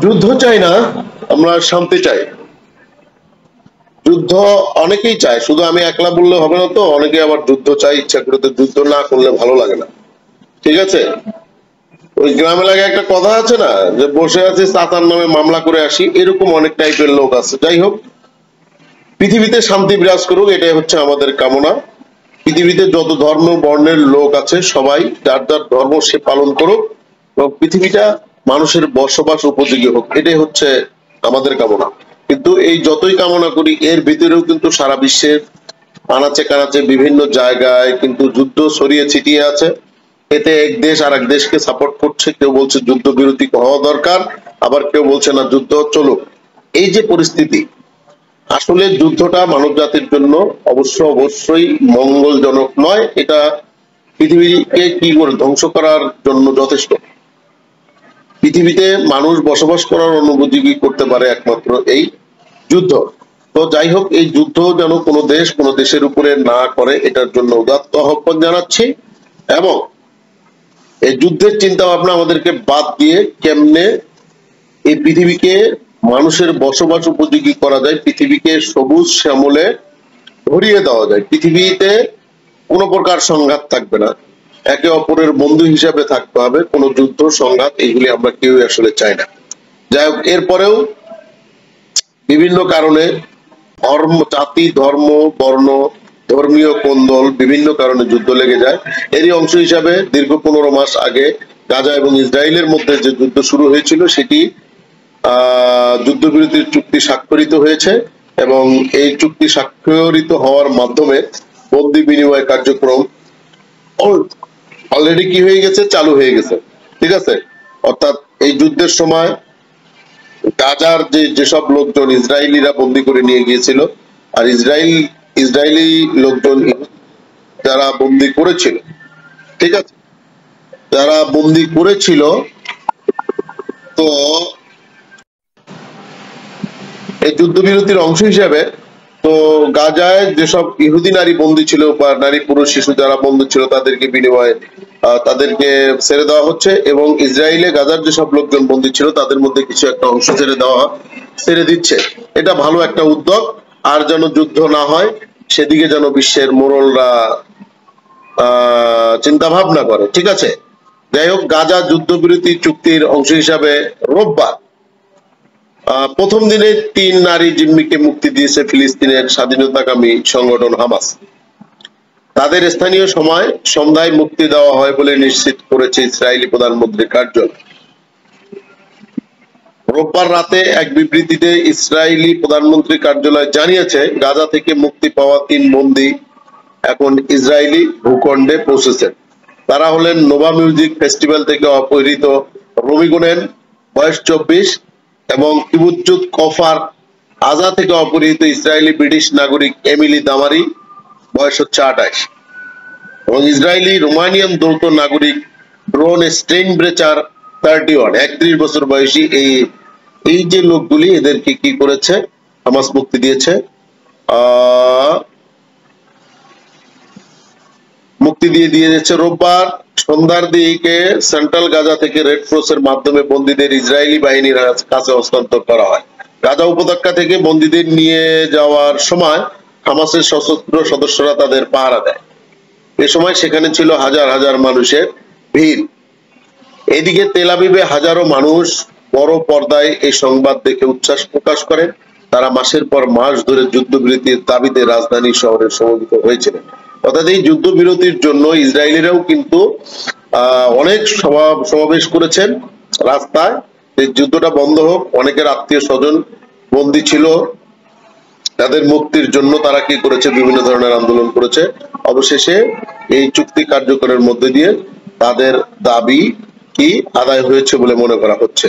যুদ্ধ চাই না, আমরা শান্তি চাই। যুদ্ধ অনেকেই চায়, শুধু আমি একলা বললে হবে না, তো অনেকে আবার যুদ্ধ চাই ইচ্ছা করে, তো যুদ্ধ না করলে ভালো লাগে না। ঠিক আছে, ওই গ্রাম এলাকায় একটা কথা আছে না, যে বসে আছি চাচার নামে মামলা করে আসি, এরকম অনেক টাইপের লোক আছে। যাই হোক, পৃথিবীতে শান্তি বিরাজ করুক, এটাই হচ্ছে আমাদের কামনা। পৃথিবীতে যত ধর্ম বর্ণের লোক আছে সবাই যার যার ধর্ম সে পালন করুক, এবং পৃথিবীটা মানুষের বসবাস উপযোগী হোক, এটাই হচ্ছে আমাদের কামনা। কিন্তু এই যতই কামনা করি, এর ভিতরেও কিন্তু সারা বিশ্বের আনাচে কানাচে বিভিন্ন জায়গায় কিন্তু যুদ্ধ ছড়িয়ে ছিটিয়ে আছে। এতে এক দেশ আর এক দেশকে সাপোর্ট করছে, কেউ বলছে যুদ্ধবিরতি হওয়া দরকার, আবার কেউ বলছে না যুদ্ধ চলুক। এই যে পরিস্থিতি, আসলে যুদ্ধটা মানব জাতির জন্য অবশ্যই মঙ্গলজনক নয়। এটা পৃথিবীকে কি করে ধ্বংস করার জন্য যথেষ্ট। পৃথিবীতে মানুষ বসবাস করার অনুপযোগী করতে পারে একমাত্র এই যুদ্ধ। তো যাই হোক, এই যুদ্ধ যেন কোনো দেশ কোনো দেশের উপরে না করে, এটার জন্য উদাত্ত আহ্বান জানাচ্ছি। এবং এই যুদ্ধের চিন্তা ভাবনা আমাদেরকে বাদ দিয়ে কেমনে এই পৃথিবীকে মানুষের বসবাস উপযোগী করা যায়, পৃথিবীকে সবুজ শ্যামলে ভরিয়ে দেওয়া যায়, পৃথিবীতে কোনো প্রকার সংঘাত থাকবে না, একে অপরের বন্ধু হিসাবে থাকতে হবে। কোনো যুদ্ধ সংঘাত এগুলি আমরা কেউই আসলে চাই না। যাই হোক, এরপরেও বিভিন্ন কারণে জাতি ধর্ম বর্ণ ধর্মীয় কোন্দল বিভিন্ন কারণে যুদ্ধ লেগে যায়। এরই অংশ হিসাবে দীর্ঘ 15 মাস আগে গাজা এবং ইসরায়েলের মধ্যে যে যুদ্ধ শুরু হয়েছিল, সেটি যুদ্ধবিরতির চুক্তি স্বাক্ষরিত হয়েছে, এবং এই চুক্তি স্বাক্ষরিত হওয়ার মাধ্যমে বন্দি বিনিময় কার্যক্রম অলরেডি কি হয়ে গেছে, চালু হয়ে গেছে। ঠিক আছে, অর্থাৎ এই যুদ্ধের সময় গাজার যেসব লোকজন ইসরায়েলিরা বন্দি করে নিয়ে গিয়েছিল, আর ইসরায়েলি লোকজন যারা বন্দি করেছিল, ঠিক আছে, যারা বন্দি করেছিল, তো এই যুদ্ধবিরতির অংশ হিসেবে তো গাজায় যেসব ইহুদি নারী বন্দী ছিল বা নারী পুরুষ শিশু যারা বন্দী ছিল, তাদেরকে বিনিময়ে তাদেরকে ছেড়ে দেওয়া হচ্ছে, এবং ইসরায়েলে গাজার যেসব লোকজন বন্দী ছিল তাদের মধ্যে কিছু একটা অংশ ছেড়ে দিচ্ছে। এটা ভালো একটা উদ্যোগ। আর যেন যুদ্ধ না হয় সেদিকে যেন বিশ্বের মোড়লরা চিন্তা ভাবনা করে। ঠিক আছে, যাই হোক, গাজা যুদ্ধবিরতি চুক্তির অংশ হিসাবে রোববার প্রথম দিনে 3 নারী জিম্মিকে মুক্তি দিয়েছে ফিলিস্তিনের স্বাধীনতাকামী সংগঠন হামাস। তাদের স্থানীয় সময় সন্ধ্যায় মুক্তি দেওয়া হয় বলে নিশ্চিত করেছে ইসরায়েলি প্রধানমন্ত্রীর কার্যালয়। রোববার রাতে এক বিবৃতিতে ইসরায়েলি প্রধানমন্ত্রীর কার্যালয় জানিয়েছে, গাজা থেকে মুক্তি পাওয়া 3 বন্দী এখন ইসরায়েলি ভূখণ্ডে পৌঁছেছেন। তারা হলেন নোভা মিউজিক ফেস্টিভ্যাল থেকে অপহৃত রমি গুনেন, বয়স 24, এবং কিবুৎজুত কফার আজা থেকে অপহৃত ইসরায়েলি ব্রিটিশ নাগরিক এমিলি দামারি, বয়স হচ্ছে 28, এবং ইসরায়েলি রোমানিয়ান যৌথ নাগরিক ড্রোন স্টেইনব্রেচার 31, 31 বছর বয়সী। এই যে লোকগুলি, এদেরকে কি করেছে, হামাস মুক্তি দিয়েছে। মুক্তি দিয়েছে রোববার সন্ধ্যার দিকে সেন্ট্রাল গাজা থেকে রেড ক্রসের মাধ্যমে বন্দীদের ইসরায়েলি বাহিনীর কাছে হস্তান্তর করা হয়। গাজা উপত্যকা থেকে বন্দীদের নিয়ে যাওয়ার সময় হামাসের সশস্ত্র সদস্যরা তাদের পাহারা দেয়। এ সময় সেখানে ছিল হাজার হাজার মানুষের ভিড়। এদিকে তেল আবিবে হাজারো মানুষ বড় পর্দায় এই সংবাদ দেখে উচ্ছ্বাস প্রকাশ করেন। তারা মাসের পর মাস ধরে যুদ্ধবিরতির দাবিতে রাজধানী শহরে সমবেত হয়েছিলেন। অর্থাৎ এই যুদ্ধবিরতির জন্য ইসরায়েলিরাও কিন্তু অনেক সমাবেশ করেছেন রাস্তায়, এই যুদ্ধটা বন্ধ হোক। অনেকের আত্মীয় স্বজন বন্দী ছিল, তাদের মুক্তির জন্য তারা কি করেছে, বিভিন্ন ধরনের আন্দোলন করেছে। অবশেষে এই চুক্তি কার্যকরের মধ্যে দিয়ে তাদের দাবি কি আদায় হয়েছে বলে মনে করা হচ্ছে।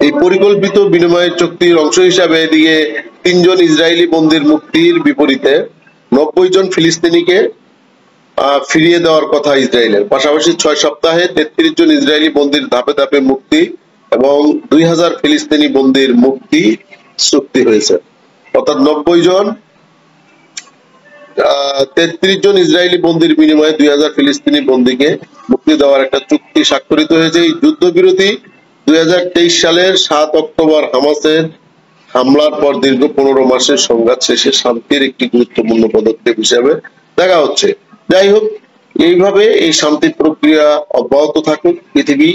এই পরিকল্পিত বিনিময় চুক্তির অংশ হিসাবে এদিকে 3 জন ইসরায়েলি বন্দীর মুক্তির বিপরীতে 90 জন ফিলিস্তিনিকে ফিরিয়ে দেওয়ার কথা ইসরায়েলের। পাশাপাশি 6 সপ্তাহে 33 জন ইসরায়েলি বন্দীর ধাপে ধাপে মুক্তি এবং 2000 ফিলিস্তিনি বন্দীর মুক্তি চুক্তি হয়েছে। অর্থাৎ 90 জন 33 জন ইসরায়েলি বন্দীর বিনিময়ে 2000 ফিলিস্তিনি বন্দীকে মুক্তি দেওয়ার একটা চুক্তি স্বাক্ষরিত হয়েছে। এই যুদ্ধবিরতি 2023 সালের 7 অক্টোবর হামাসের হামলার পর দীর্ঘ 15 মাসের সংঘাত শেষে শান্তির একটি গুরুত্বপূর্ণ পদক্ষেপ হিসেবে দেখা হচ্ছে। যাই হোক, এইভাবে এই শান্তি প্রক্রিয়া অব্যাহত থাকুক, পৃথিবী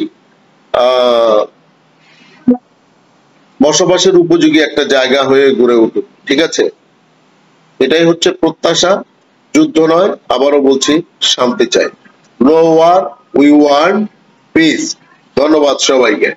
বসবাসের উপযোগী একটা জায়গা হয়ে গড়ে উঠুক। ঠিক আছে, এটাই হচ্ছে প্রত্যাশা, যুদ্ধ নয়। আবারও বলছি, শান্তি চাই। No war, we want peace. ধন্যবাদ সবাইকে।